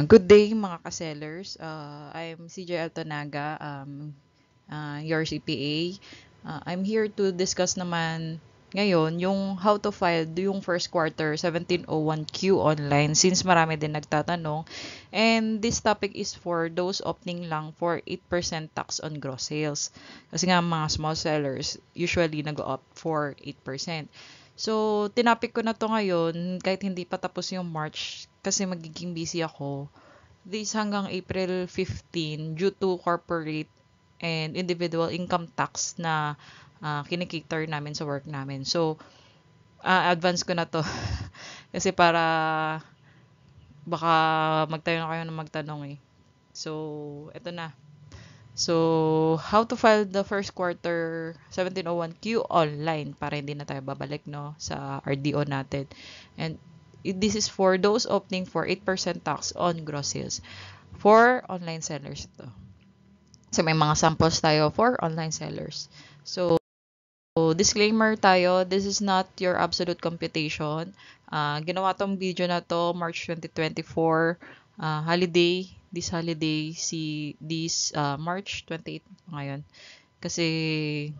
Good day mga ka-sellers. I'm CJ Altonaga, your CPA. I'm here to discuss naman ngayon yung how to file yung first quarter 1701Q online since marami din nagtatanong. And this topic is for those opting lang for 8% tax on gross sales. Kasi nga mga small sellers usually nag-opt for 8%. So, tinapik ko na to ngayon kahit hindi pa tapos yung March kasi magiging busy ako this hanggang April 15 due to corporate and individual income tax na kinikater namin sa work namin. So, advance ko na to. Kasi para baka magtayo na kayo ng magtanong eh. So, eto na. So, how to file the first quarter 1701Q online para hindi na tayo babalik no sa RDO natin. And this is for those opting for 8% tax on gross sales for online sellers to. So, may mga samples tayo for online sellers. So, disclaimer tayo, this is not your absolute computation. Ginawa tong video na to March 2024, holiday, this holiday, this March 28 ngayon. Kasi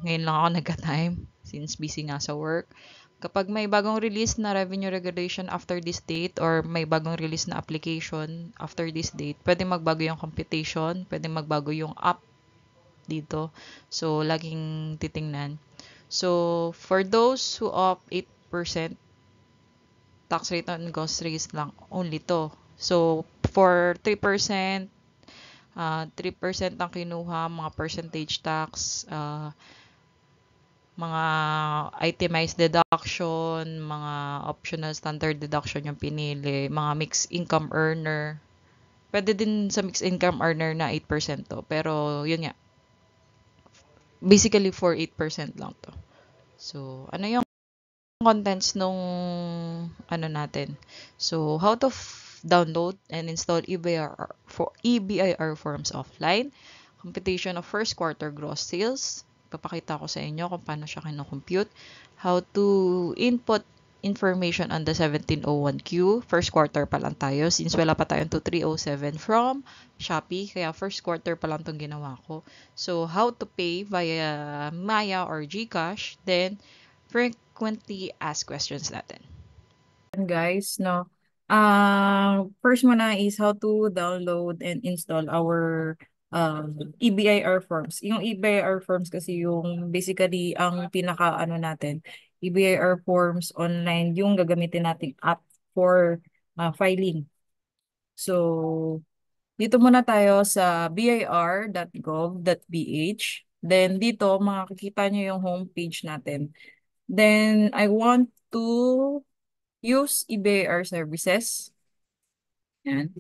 ngayon lang ako nagka-time since busy nga sa work. Kapag may bagong release na revenue regulation after this date or may bagong release na application after this date, pwede magbago yung computation, pwede magbago yung app dito. So, laging titingnan. So, for those who opt 8% tax rate on groceries lang, only to. So, for 3%, 3% ang kinuha, mga percentage tax, mga itemized deduction, mga optional standard deduction yung pinili, mga mixed income earner. Pwede din sa mixed income earner na 8% to. Pero, yun nga. Basically, for 8% lang to. So, ano yung contents nung ano natin? So, how to download and install EBIR forms offline. Computation of first quarter gross sales. Papakita ko sa inyo kung paano siya kinocompute. How to input information on the 1701Q. First quarter pa lang tayo since wala pa tayong 2307 from Shopee. Kaya first quarter pa lang itong ginawa ko. So, how to pay via Maya or GCash. Then, frequently asked questions natin. Guys, no. First muna is how to download and install our EBIR forms. Yung EBIR forms kasi yung basically ang pinaka ano natin, EBIR forms online yung gagamitin nating app for filing. So, dito muna tayo sa bir.gov.ph. Then dito makikita nyo yung homepage natin. Then I want to use EBIR services. Yan.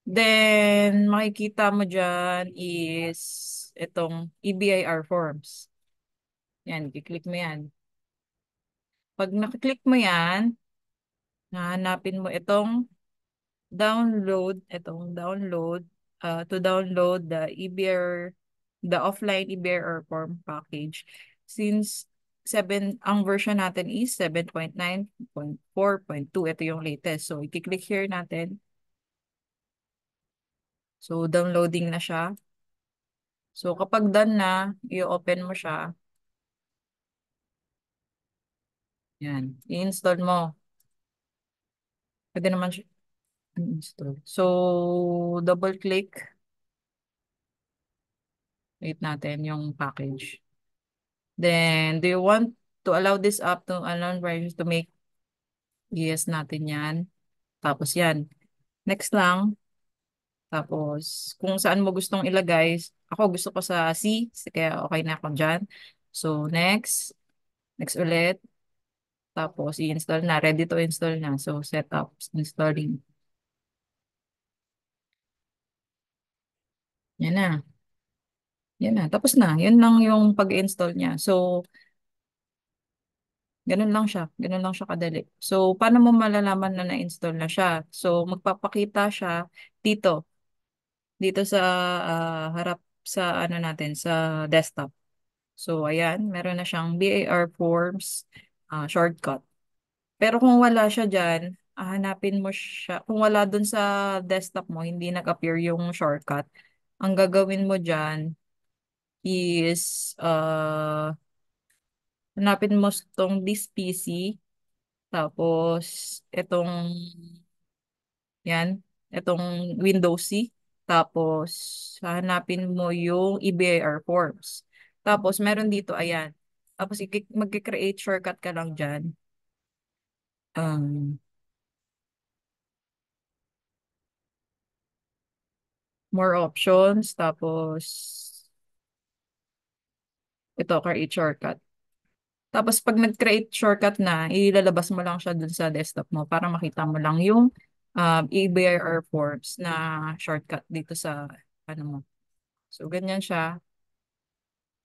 Then, makikita mo dyan is itong EBIR forms. Yan, i-click mo yan. Pag nakiklik mo yan, hahanapin mo itong download, to download the EBIR, the offline EBIR form package. Since ang version natin is 7.9.4.2. Ito yung latest. So, i-click here natin. So, downloading na siya. So, kapag done na, i-open mo siya. Yan. I-install mo. Pwede naman siya i-install. So, double click. Wait natin yung package. Then, do you want to allow this app to unknown versions to make? Yes natin yan. Tapos yan. Next lang. Tapos, kung saan mo gustong ilagay. Ako gusto ko sa C. Kaya okay na ako dyan. So, next. Next ulit. Tapos, i-install na. Ready to install na. So, setup, installing. Yan na. Yan na. Tapos na. Yan lang yung pag-install niya. So, ganun lang siya. Ganun lang siya kadali. So, paano mo malalaman na na-install na siya? So, magpapakita siya dito. Dito sa harap sa ano natin, sa desktop. So, ayan. Meron na siyang BAR Forms shortcut. Pero kung wala siya dyan, hanapin mo siya. Kung wala dun sa desktop mo, hindi nag-appear yung shortcut. Ang gagawin mo dyan is, hanapin mo tong this PC, tapos itong, yan, itong Windows C, tapos hanapin mo yung EBIR forms. Tapos meron dito, ayan. Tapos mag-create shortcut ka lang dyan. Um, More options, tapos ito, create shortcut. Tapos pag nag-create shortcut na, ilalabas mo lang siya dun sa desktop mo para makita mo lang yung EBIR forms na shortcut dito sa ano mo. So, ganyan siya.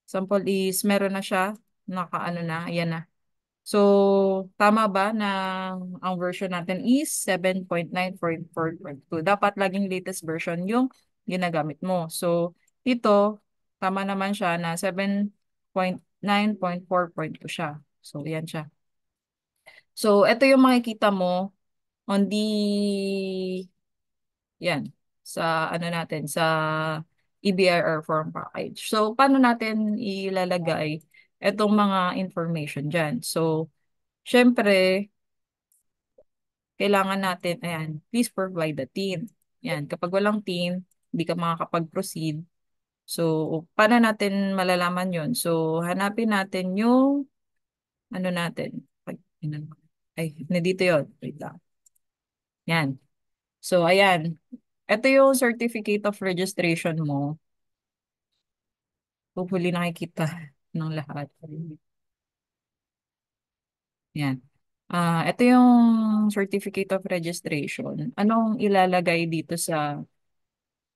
Sample is, meron na siya, nakaano na, ayan na. So, tama ba na ang version natin is 7.9.4.2? Dapat laging latest version yung ginagamit mo. So, dito, tama naman siya na 7.9.4.2 siya. So, yan siya. So, ito yung makikita mo on the, yan, sa ano natin, sa EBIR form package. So, paano natin ilalagay itong mga information dyan? So, syempre, kailangan natin, ayan, please provide the TIN. Yan, kapag walang TIN, hindi ka makakapag-proceed. So, paano natin malalaman yon? So, hanapin natin yung, ano natin, ay, nandito yun. Wait lang. Yan. So, ayan. Ito yung certificate of registration mo. Hopefully nakikita ng lahat. Yan. Ito yung certificate of registration. Anong ilalagay dito sa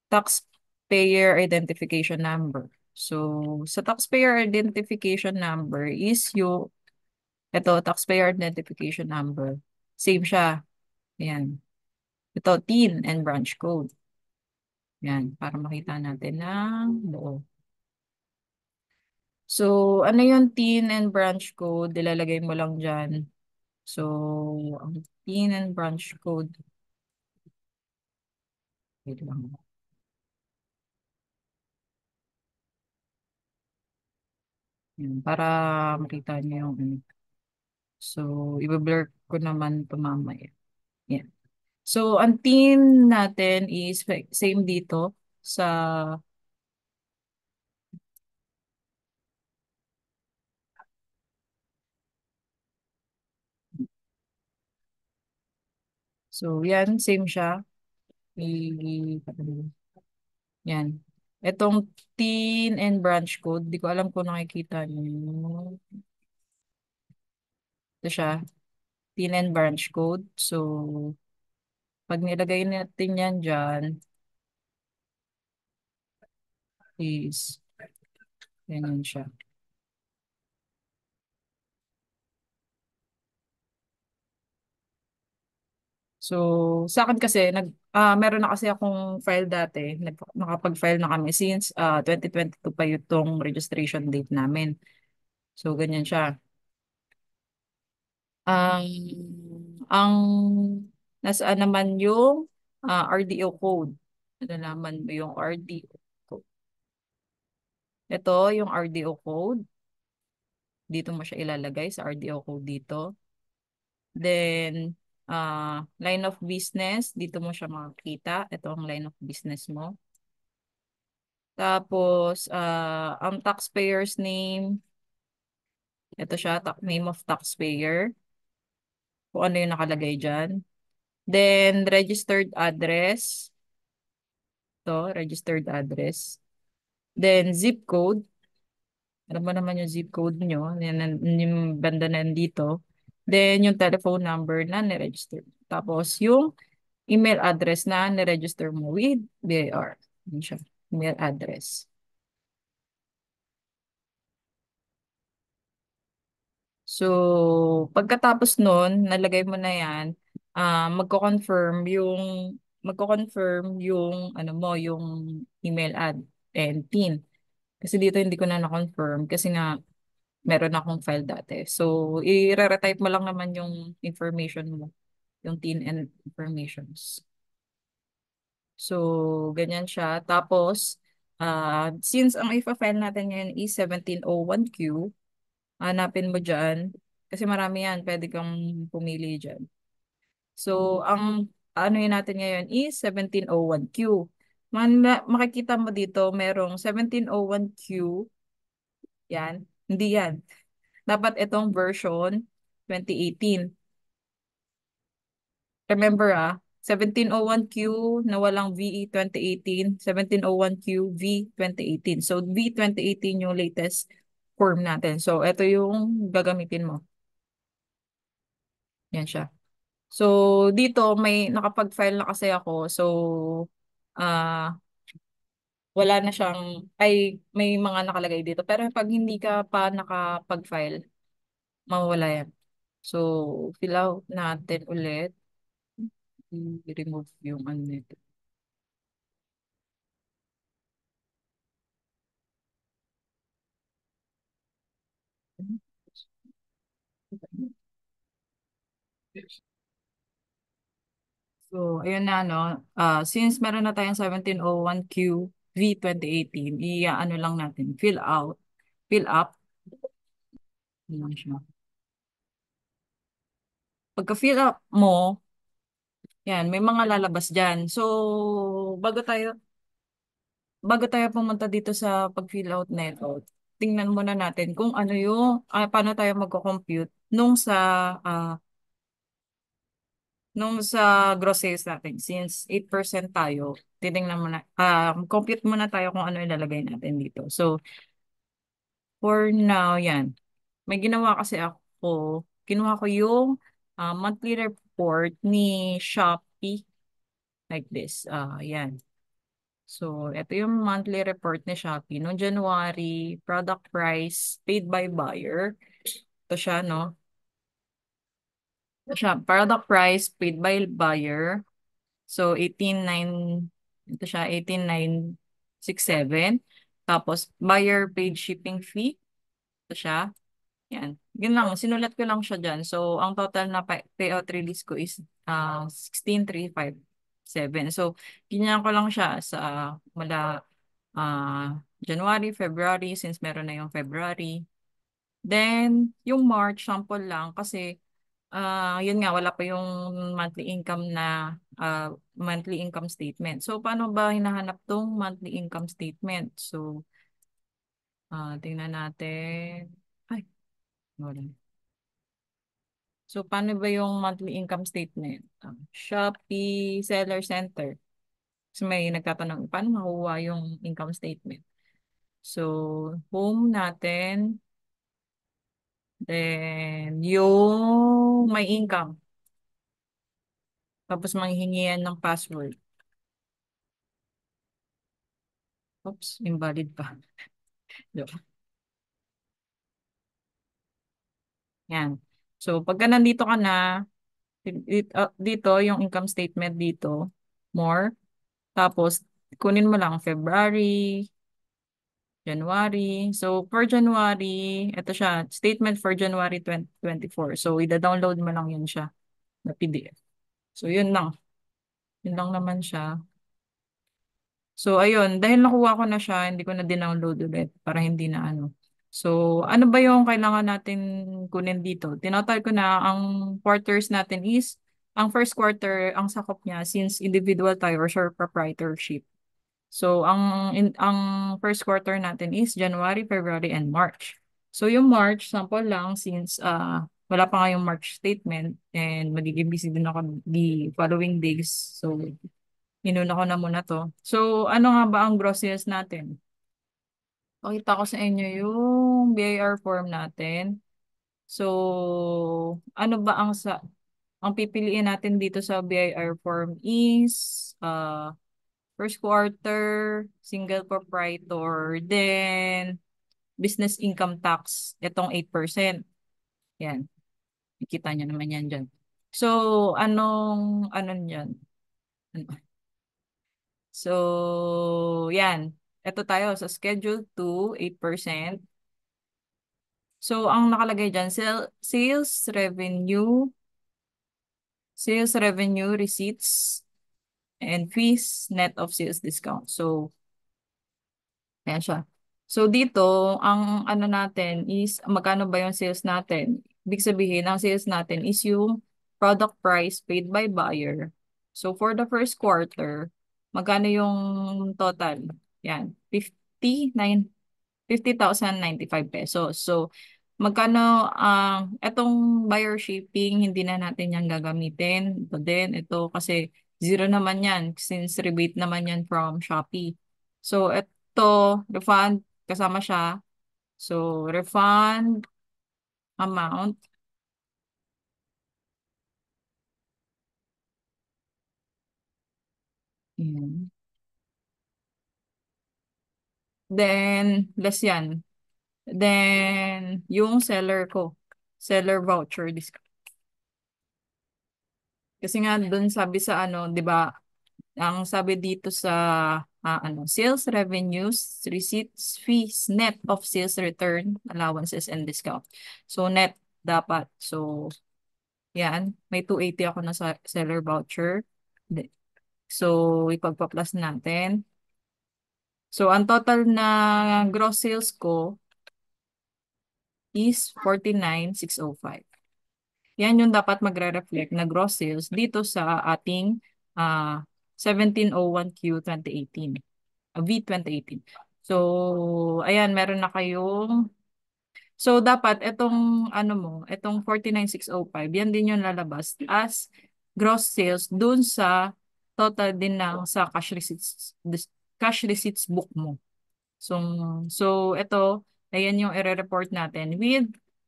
taxpayer identification number? So, sa taxpayer identification number is yung, ito, taxpayer identification number. Same siya. Yan. Ito, TIN and branch code. Yan, para makita natin ng buo. So, ano yung TIN and branch code? Ilalagay mo lang dyan. So, ang TIN and branch code. Wait lang. Yan, para makita niyo yung ano. So, i-blur ko naman ito mamaya. Yan. So, ang TIN natin is same dito sa, so yan, same siya. Yan. Itong TIN and branch code, di ko alam kung nakikita niyo. Ito siya, TIN and branch code. So, pag nilagay natin yan dyan, is, ganyan siya. So, sa akin kasi, meron na kasi akong file dati. Nakapag-file na kami since 2022 pa yung registration date namin. So, ganyan siya. Ang nasaan naman yung RDO code. Ano naman mo yung RDO code? Ito, yung RDO code. Dito mo siya ilalagay sa RDO code dito. Then, line of business. Dito mo siya makikita. Ito ang line of business mo. Tapos, ang taxpayer's name. Ito siya, name of taxpayer. Kung ano yung nakalagay dyan. Then, registered address. Ito, registered address. Then, zip code. Alam mo naman yung zip code nyo. Yung banda na dito. Then, yung telephone number na niregister. Tapos, yung email address na niregister mo with BIR. Yun siya. Email address. So, pagkatapos nun, nalagay mo na yan, magko-confirm yung ano mo, yung email ad and PIN. Kasi dito hindi ko na na-confirm kasi nga meron akong file dati. So, i-re-retype mo lang naman yung information mo. yung TIN and informations. So, ganyan siya. Tapos, since ang ifa-file natin ngayon is 1701Q, hanapin mo dyan. Kasi marami yan. Pwede kang pumili dyan. So, ang ano yun natin ngayon is 1701Q. Makikita mo dito, merong 1701Q. Yan. Hindi yan. Dapat itong version 2018. Remember 1701Q na walang VE 2018, 1701Q V 2018. So V 2018 yung latest form natin. So ito yung gagamitin mo. Yan siya. So dito may nakapag-file na kasi ako. So ah wala na siyang ay may mga nakalagay dito. Pero pag hindi ka pa nakapag-file, mawawala yan. So fill out natin ulit. I-remove yung ano nito. So, ayun na, no? Since meron na tayong 1701Q V 2018, i-ano lang natin, fill up, yun lang siya. Pagka-fill up mo, yan, may mga lalabas dyan. So, bago tayo, bago tayo pumunta dito sa pag-fill out neto, tingnan muna natin kung ano yung, paano tayo magko-compute ah, nung sa gross sales natin. Since 8% tayo, titingnan muna, compute muna tayo kung ano ilalagay natin dito. So, for now, yan. May ginawa kasi ako, kinuha ko yung monthly report ni Shopee like this. Yan. So, ito yung monthly report ni Shopee. Noong January, product price paid by buyer. Ito siya, no? Ito siya, product price paid by buyer. So, 18,9, ito siya, 18,967. Tapos, buyer paid shipping fee. Ito siya. Yan. Yun lang, sinulat ko lang siya dyan. So, ang total na payout release ko is 16,357. So, ganyan ko lang siya sa mula January, February, since meron na yung February. Then, yung March, sample lang kasi yun nga, wala pa yung monthly income na monthly income statement. So, paano ba hinahanap tong monthly income statement? So, tingnan natin. Ay, wala. So, paano ba yung monthly income statement? Shopee Seller Center. So, may nagtatanong, paano makuha yung income statement? So, home natin. Then, yung may income. Tapos, manghihingi yan ng password. Oops, invalid pa. Yan. So, pagka nandito ka na, dito, yung income statement dito, more. Tapos, kunin mo lang February, January. So, for January, ito siya, statement for January 2024. So, ida-download mo lang yun siya na PDF. So, yun lang. Yun lang naman siya. So, ayun, dahil nakuha ko na siya, hindi ko na dinownload ulit para hindi na ano. So, ano ba yung kailangan natin kunin dito? Tinotal ko na ang quarters natin is, ang first quarter, ang sakop niya, since individual tayo or sole proprietorship. So, ang first quarter natin is January, February, and March. So, yung March, sample lang, since wala pa nga yung March statement and magiging busy din ako the following days. So, inuna ko na muna to. So, ano nga ba ang gross sales natin? Pakita ko sa inyo yung BIR form natin. So, ano ba ang pipiliin natin dito sa BIR form is first quarter, single proprietor, then business income tax, itong 8%. Yan, ikita nyo naman yan dyan. So, ano yan? So, yan. Ito tayo sa Schedule 2, 8%. So, ang nakalagay dyan, sales revenue sales revenue, receipts, and fees, net of sales discount. So, ayan siya. So, dito, ang ano natin is, magkano ba yung sales natin? Ibig sabihin, ang sales natin is yung product price paid by buyer. So, for the first quarter, magkano yung total? Yan, 50,095 pesos. So, magkano ang etong buyer shipping, hindi na natin yan gagamitin. Ito din, ito kasi zero naman yan since rebate naman yan from Shopee. So, ito, refund, kasama siya. So, refund amount, yan. Then, less yan. Then, yung seller ko, seller voucher discount. Kasi nga, dun sabi sa ano, di ba, ang sabi dito sa sales revenues, receipts, fees, net of sales return, allowances, and discount. So, net dapat. So, yan. May 280 ako na sa seller voucher. So, ipagpa-plus natin. So, ang total na gross sales ko is 49,605. Yan yung dapat magre-reflect na gross sales dito sa ating 1701Q 2018. V 2018. So, ayan, meron na kayong. So, dapat itong ano mo, itong 49,605, yan din yung lalabas as gross sales dun sa total din ng sa cash receipts, cash receipts book mo. So, ito, ayan yung i-report natin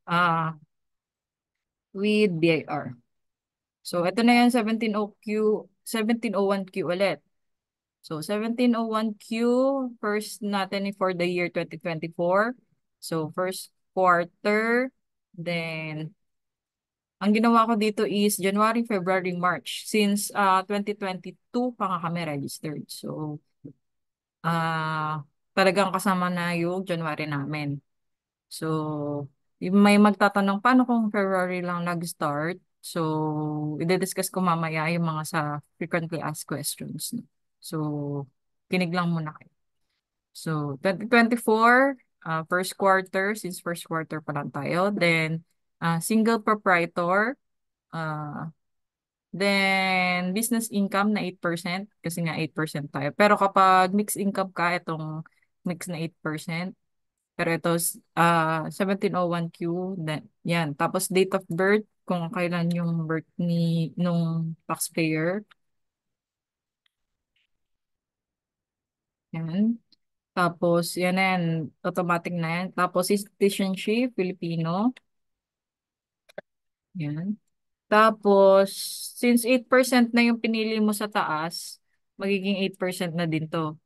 uh, with BIR. So, ito na yan, 1701Q ulit. So, 1701Q, first natin for the year 2024. So, first quarter. Then, ang ginawa ko dito is January, February, March. Since 2022 pa nga kami registered. So, talagang kasama na yung January namin. So, yung may magtatanong, paano kung February lang nag-start? So, i-discuss ko mamaya yung mga sa frequently asked questions. So, kinig lang muna kayo. So, 2024, first quarter, since first quarter pa lang tayo. Then, single proprietor. Uh, then, business income na 8%, kasi nga 8% tayo. Pero kapag mixed income ka, itong mix na 8%. Pero ito, 1701Q, yan. Tapos date of birth, kung kailan yung birth nung taxpayer. Yan. Tapos, yan na yan. Automatic na yan. Tapos, citizenship, Filipino. Yan. Tapos, since 8% na yung pinili mo sa taas, magiging 8% na din to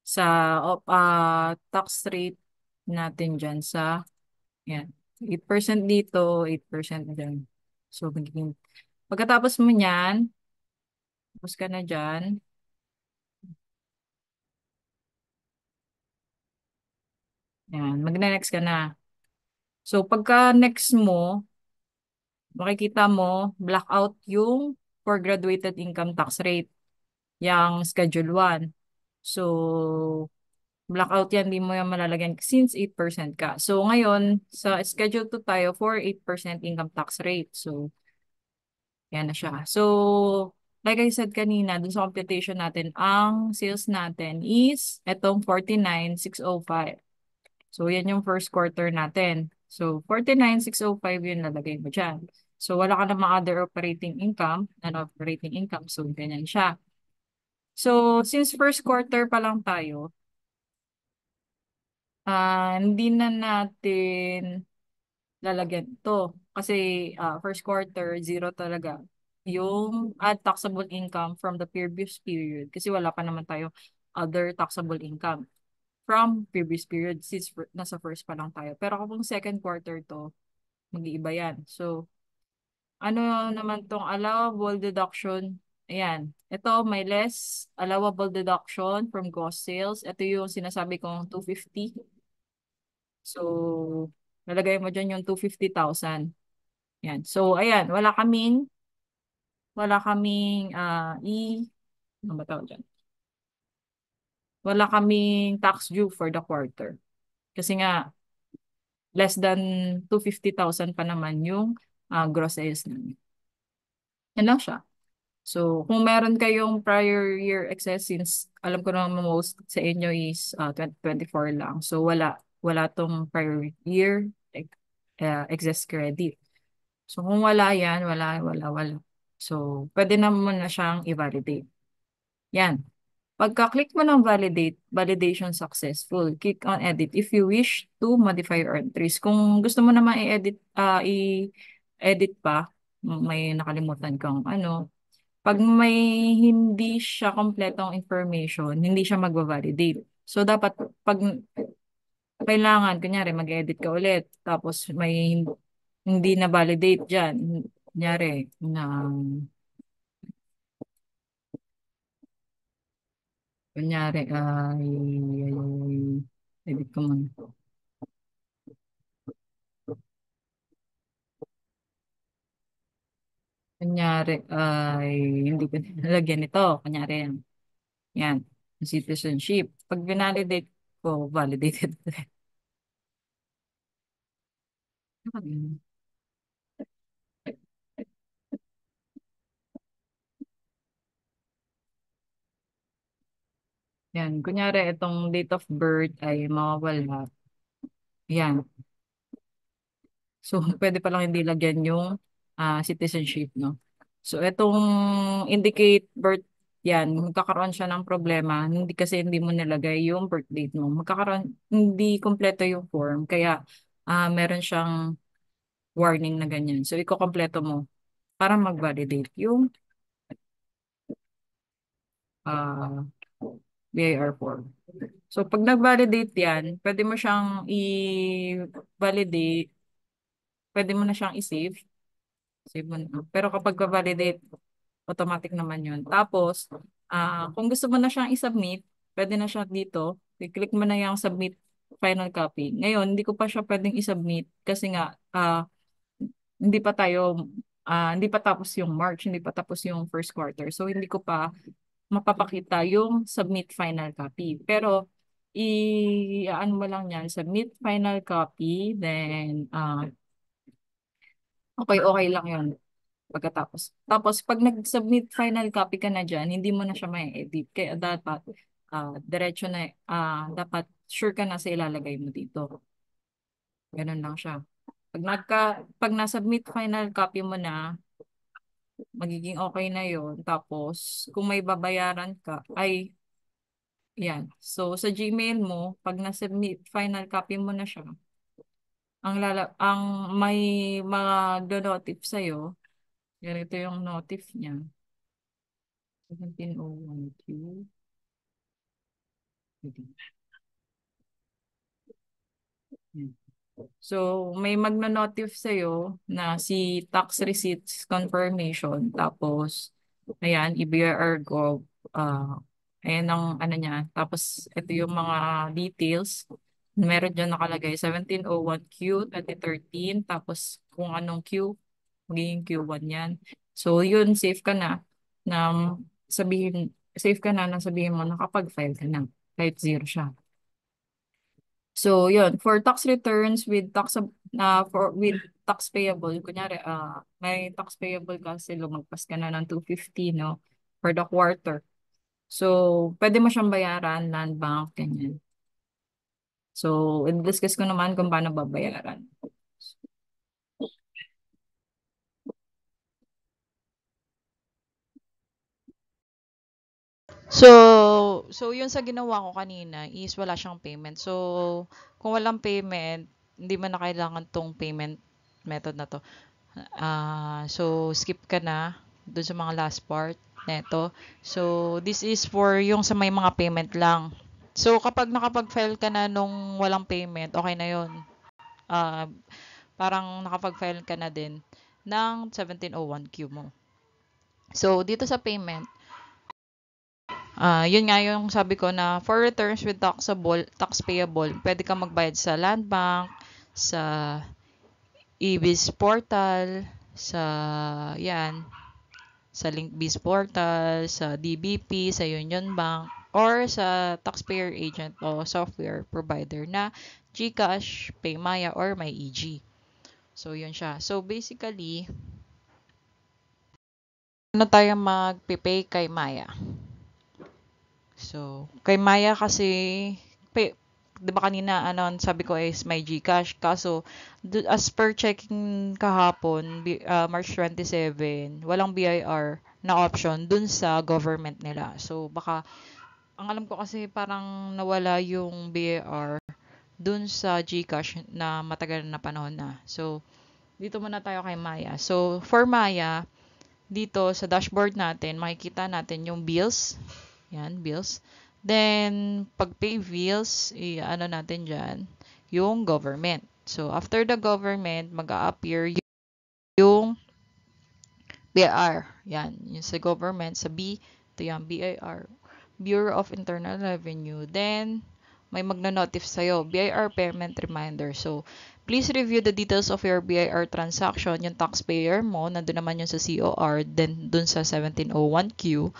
sa tax rate natin dyan sa, yan. 8% dito, 8% dyan. So, magiging, pagkatapos mo niyan, tapos ka na dyan, yan, magne-next ka na. So, pagka next mo, makikita mo, blackout yung for graduated income tax rate, yung Schedule 1. So, blackout yan, di mo yan malalagyan since 8% ka. So, ngayon, sa Schedule 2 tayo for 8% income tax rate. So, yan na siya. So, like I said kanina, dun sa computation natin, ang sales natin is etong 49,605. So, yan yung first quarter natin. So, 49,605 yun lalagay mo dyan. So, wala ka namang other operating income, non-operating income. So, ganyan siya. So, since first quarter pa lang tayo, hindi na natin lalagyan ito. Kasi first quarter, zero talaga. Yung add taxable income from the previous period. Kasi wala pa naman tayo other taxable income from previous period since nasa first pa lang tayo. Pero kung second quarter to, mag-iiba yan. So, ano naman tong allowable deduction? Ayan. Ito, may less allowable deduction from gross sales. Ito yung sinasabi kong 250. So, nalagay mo dyan yung 250,000. Yan. So, ayan. Wala kaming wala kaming ano ba tawag dyan? Wala kaming tax due for the quarter. Kasi nga, less than 250,000 pa naman yung gross sales namin. Yan lang siya. So, kung meron kayong prior year excess, since alam ko naman most sa inyo is 2024 lang. So, wala tong prior year excess credit. So, kung wala yan, wala. So, pwede naman na siyang i-validate. Yan. Pagka-click mo ng validate, validation successful, click on edit if you wish to modify your entries. Kung gusto mo naman i-edit pa, may nakalimutan kang ano, pag may hindi siya kompletong information, hindi siya magva-validate. So, dapat pag kailangan, kunyari, mag-edit ka ulit, tapos may hindi na validate dyan, kunyari, na, kunyari, edit ko muna. Kunyari, hindi ko nalagyan ito. Kunyari, yan, citizenship. Pag binalidate ko, validated. Yan, kunyari, itong date of birth ay mawawala. Yan. So, pwede palang hindi lagyan yung citizenship, no? So, itong indicate birth, yan, magkakaroon siya ng problema. Hindi kasi hindi mo nilagay yung birth date mo. Magkakaroon, hindi kompleto yung form. Kaya, meron siyang warning na ganyan. So, iko-kompleto mo para mag-validate yung ah, BIR form. So, pag nag-validate yan, pwede mo siyang i-validate, pwede mo na siyang i-save. Save mo na. Pero kapag validate, automatic naman yun. Tapos, kung gusto mo na siyang i-submit, pwede na siya dito. I-click mo na yung submit final copy. Ngayon, hindi ko pa siya pwedeng i-submit kasi nga, hindi pa tayo, hindi pa tapos yung March, hindi pa tapos yung first quarter. So, hindi ko pa mapapakita yung submit final copy. Pero, ano mo lang yan, submit final copy, then, okay lang yun. Pagkatapos. Tapos, pag nag-submit final copy ka na dyan, hindi mo na siya may edit. Kaya dapat, diretso na, dapat sure ka na sa ilalagay mo dito. Ganun lang siya. Pag na-submit final copy mo na, magiging okay na yon. Tapos, kung may babayaran ka, ay, yan. So, sa Gmail mo, pag na-submit final copy mo na siya, ang may mga do-notif sa'yo, ganito yung notif niya. 1701Q. So, may magno-notif sa'yo na si tax receipts confirmation. Tapos, ayan, EBR Gov. Ayan ang ano niya. Tapos, ito yung mga details. Meron dyan nakalagay 1701Q 2013. Tapos, kung anong Q, magiging Q1 yan. So, yun, safe ka na. Safe ka na sabihin mo nakapag-file ka na. Kahit zero siya. So, yun, for tax returns with tax payable, kunyari, may tax payable kasi lumagpas ka na ng 250, no, for the quarter. So, pwede mo siyang bayaran, land bank, ganyan. So, i-discuss ko naman kung paano babayaran. So yun sa ginawa ko kanina is wala siyang payment. So, kung walang payment, hindi mo na kailangan tong payment method na to. So, skip ka na dun sa mga last part neto. So, this is for yung sa may mga payment lang. So, kapag nakapag-file ka na nung walang payment, okay na yun. Ah, Parang nakapag-file ka na din ng 1701Q mo. So, dito sa payment, yun nga yung sabi ko na for returns with tax payable, pwede ka magbayad sa Land Bank, sa EBIS portal, sa yan, sa LinkBiz portal, sa DBP, sa Union Bank, or sa taxpayer agent o software provider na GCash, PayMaya, or MyEG. So, yun siya. So, basically, ano tayo mag-pay kay Maya? So, kay Maya kasi, di ba kanina, sabi ko is may GCash. Kaso, as per checking kahapon, March 27, walang BIR na option dun sa government nila. So, baka, ang alam ko kasi parang nawala yung BIR dun sa GCash na matagal na panahon na. So, dito muna tayo kay Maya. So, for Maya, dito sa dashboard natin, makikita natin yung bills. Yan, bills. Then, pag pay bills, ano natin dyan, yung government. So, after the government, mag-a-appear yung BIR. Yan, yung sa government, sa B, ito yung BIR. Bureau of Internal Revenue. Then, may magna-notify sa'yo, BIR payment reminder. So, please review the details of your BIR transaction. Yung taxpayer mo, nandun naman yung sa COR, then dun sa 1701Q.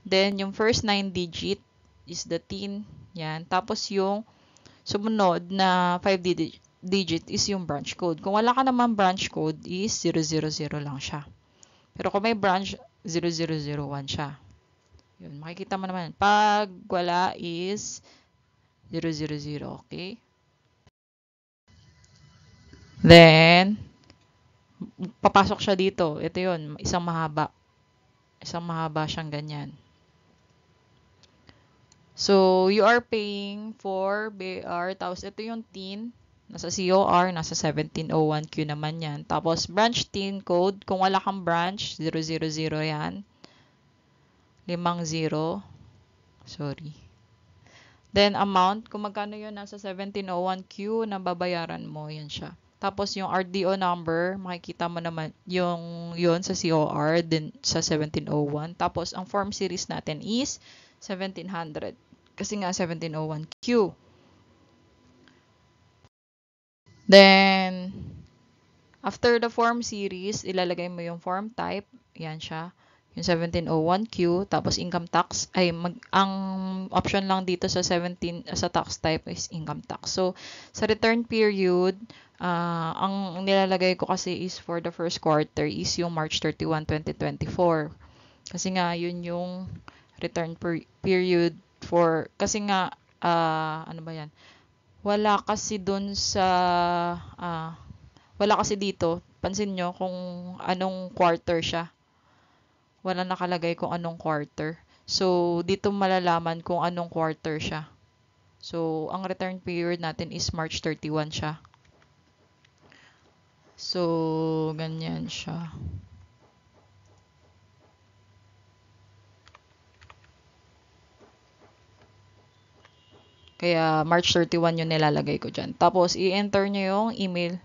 Then, yung first 9 digit is the TIN. Yan. Tapos, yung sumunod na 5 digit is yung branch code. Kung wala ka naman branch code, is 000 lang siya. Pero kung may branch, 0001 siya. Yun, makikita mo naman. Pag wala is 000, okay? Then, papasok siya dito. Ito yun, isang mahaba. Isang mahaba siyang ganyan. So, you are paying for BR. Tapos, ito yung TIN. Nasa COR, nasa 1701Q naman yan. Tapos, branch TIN code. Kung wala kang branch, 000 yan. 50. Sorry. Then, amount. Kung magkano yun, nasa 1701Q na babayaran mo. Yan siya. Tapos, yung RDO number, makikita mo naman yung yun sa COR, then sa 1701. Tapos, ang form series natin is 1700. Kasi nga 1701Q. Then, after the form series, ilalagay mo yung form type. Yan siya. Yung 1701Q. Tapos income tax. Ang option lang dito sa sa tax type is income tax. So, sa return period, ang nilalagay ko kasi is for the first quarter is yung March 31, 2024. Kasi nga, yun yung return period kasi nga, ano ba yan? Wala kasi dun sa, wala kasi dito, pansin nyo kung anong quarter siya. Wala nakalagay kung anong quarter. So, dito malalaman kung anong quarter siya. So, ang return period natin is March 31 siya. So, ganyan siya. Kaya, March 31 yung nilalagay ko dyan. Tapos, i-enter nyo yung email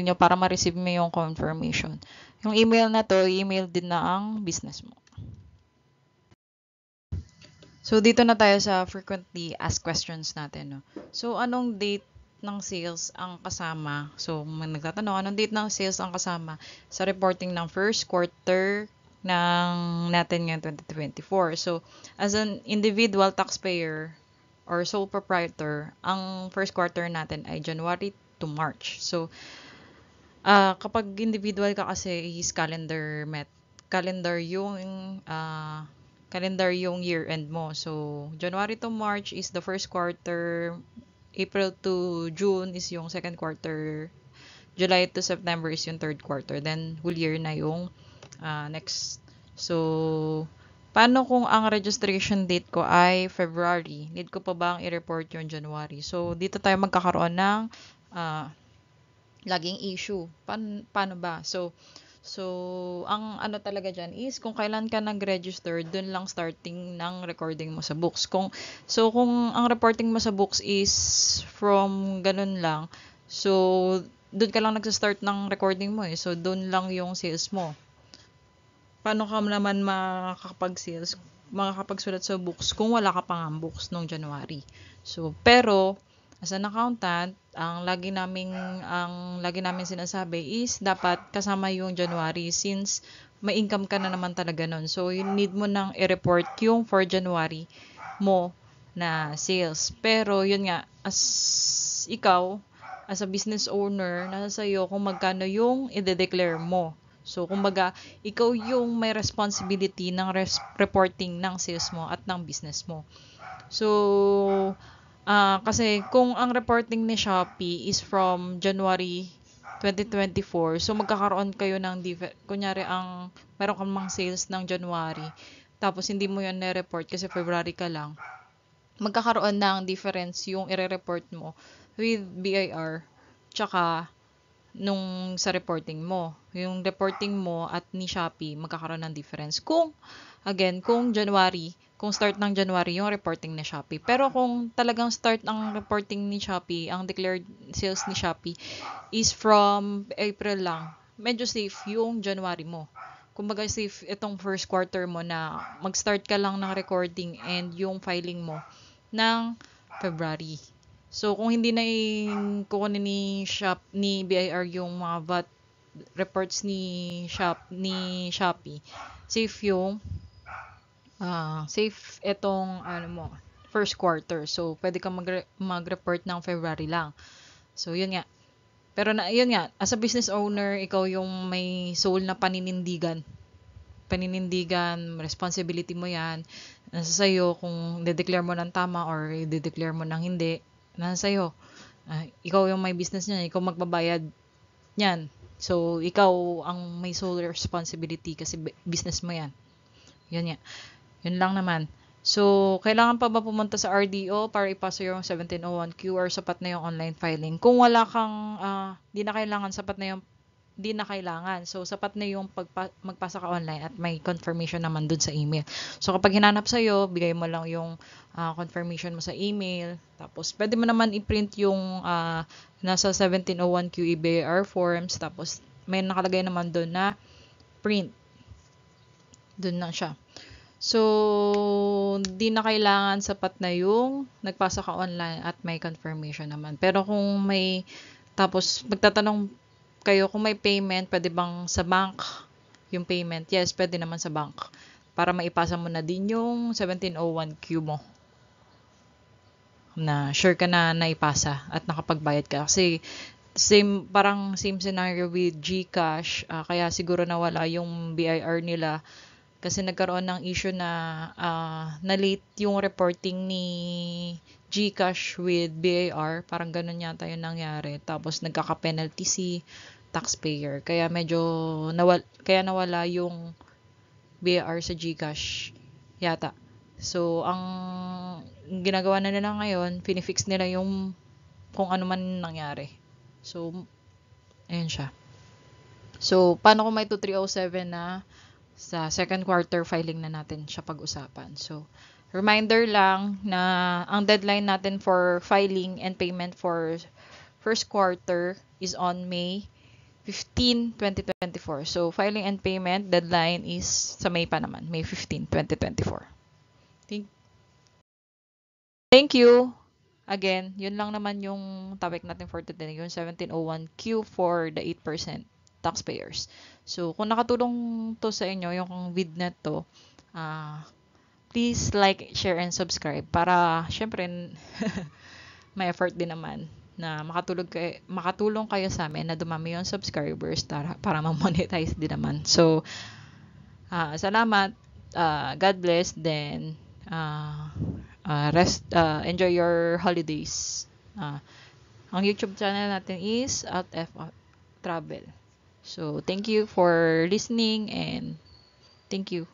nyo para ma-receive mo yung confirmation. Yung email na to, email din na ang business mo. So, dito na tayo sa frequently asked questions natin. No? So, anong date ng sales ang kasama? So, may nagtatanong, anong date ng sales ang kasama sa reporting ng first quarter ng natin ngayon 2024? So, as an individual taxpayer or sole proprietor, ang first quarter natin ay January to March. So, kapag individual ka kasi is calendar yung year end mo. So, January to March is the first quarter, April to June is yung second quarter, July to September is yung third quarter, then whole year na yung next. So, paano kung ang registration date ko ay February? Need ko pa bang i-report yung January? So, dito tayo magkakaroon ng laging issue. Paano ba? So, ang ano talaga dyan is kung kailan ka nag-register, dun lang starting ng recording mo sa books. Kung ang reporting mo sa books is from ganun lang, so, dun ka lang nagsa-start ng recording mo eh. So, dun lang yung sales mo. Paano ka naman makakapag-sales, makakapagsulat sa books kung wala ka pang books nung January? So, pero, as an accountant, ang lagi namin sinasabi is dapat kasama yung January since may income ka na naman talaga nun. So, you need mo nang i-report yung for January mo na sales. Pero, yun nga, as ikaw, as a business owner, nasa sa'yo kung magkano yung i-declare mo. So, kumbaga, ikaw yung may responsibility ng reporting ng sales mo at ng business mo. So, kasi kung ang reporting ni Shopee is from January 2024, so magkakaroon kayo ng kunyari meron kang mang sales ng January, tapos hindi mo yan na-report kasi February ka lang, magkakaroon ng difference yung ire-report mo with BIR tsaka nung sa reporting mo. Yung reporting mo at ni Shopee, magkakaroon ng difference. Kung January, kung start ng January yung reporting ni Shopee. Pero kung talagang start ang reporting ni Shopee, ang declared sales ni Shopee is from April lang, medyo safe yung January mo. Kumbaga safe itong first quarter mo na mag-start ka lang ng recording and yung filing mo ng February. So, kung hindi na kukunin ni BIR yung mga VAT reports ni Shopee, safe yung safe itong first quarter. So, pwede kang mag-report ng February lang. So, yun nga. Pero yun nga, as a business owner, ikaw yung may sole na paninindigan, responsibility mo yan. Nasa sa'yo kung de-declare mo ng tama or de-declare mo ng hindi. Nasa sa'yo. Ikaw yung may business niyan, ikaw magbabayad niyan. So, ikaw ang may sole responsibility kasi business mo yan. Yun nga. Yun lang naman. So, kailangan pa ba pumunta sa RDO para ipasa yung 1701Q or sapat na yung online filing? Kung wala kang, di na kailangan, di na kailangan. So, sapat na yung magpasa ka online at may confirmation naman dun sa email. So, kapag hinanap sa'yo, bigay mo lang yung confirmation mo sa email. Tapos, pwede mo naman i-print yung nasa 1701Q EBAR forms. Tapos, may nakalagay naman dun na print. Dun lang siya. So, di na kailangan sapat na yung nagpasa ka online at may confirmation naman. Pero kung tapos magtatanong kayo kung may payment, pwede bang sa bank yung payment? Yes, pwede naman sa bank. Para maipasa mo na din yung 1701Q mo. Na sure ka na naipasa at nakapagbayad ka. Kasi parang same scenario with GCash. Kaya siguro nawala yung BIR nila kasi nagkaroon ng issue na na-late yung reporting ni GCash with BIR. Parang ganun yata yung nangyari. Tapos nagkaka-penalty si taxpayer. Kaya medyo nawala yung BIR sa GCash yata. So, ang ginagawa na nila ngayon, finifix nila yung kung ano man nangyari. So, ayun siya. So, paano kung may 2307 na sa second quarter filing na natin siya pag-usapan. So, reminder lang na ang deadline natin for filing and payment for first quarter is on May 15, 2024. So, filing and payment deadline is sa May pa naman, May 15, 2024. Thank you. Again, yun lang naman yung topic natin for today, yung 1701Q for the 8% taxpayers. So, kung nakatulong to sa inyo, yung vid na to, please like, share, and subscribe para, syempre, may effort din naman na makatulong kayo sa amin na dumami yung subscribers para ma-monetize din naman. So, salamat. God bless. Then, enjoy your holidays. Ang YouTube channel natin is Out F Travel. So, thank you for listening and thank you.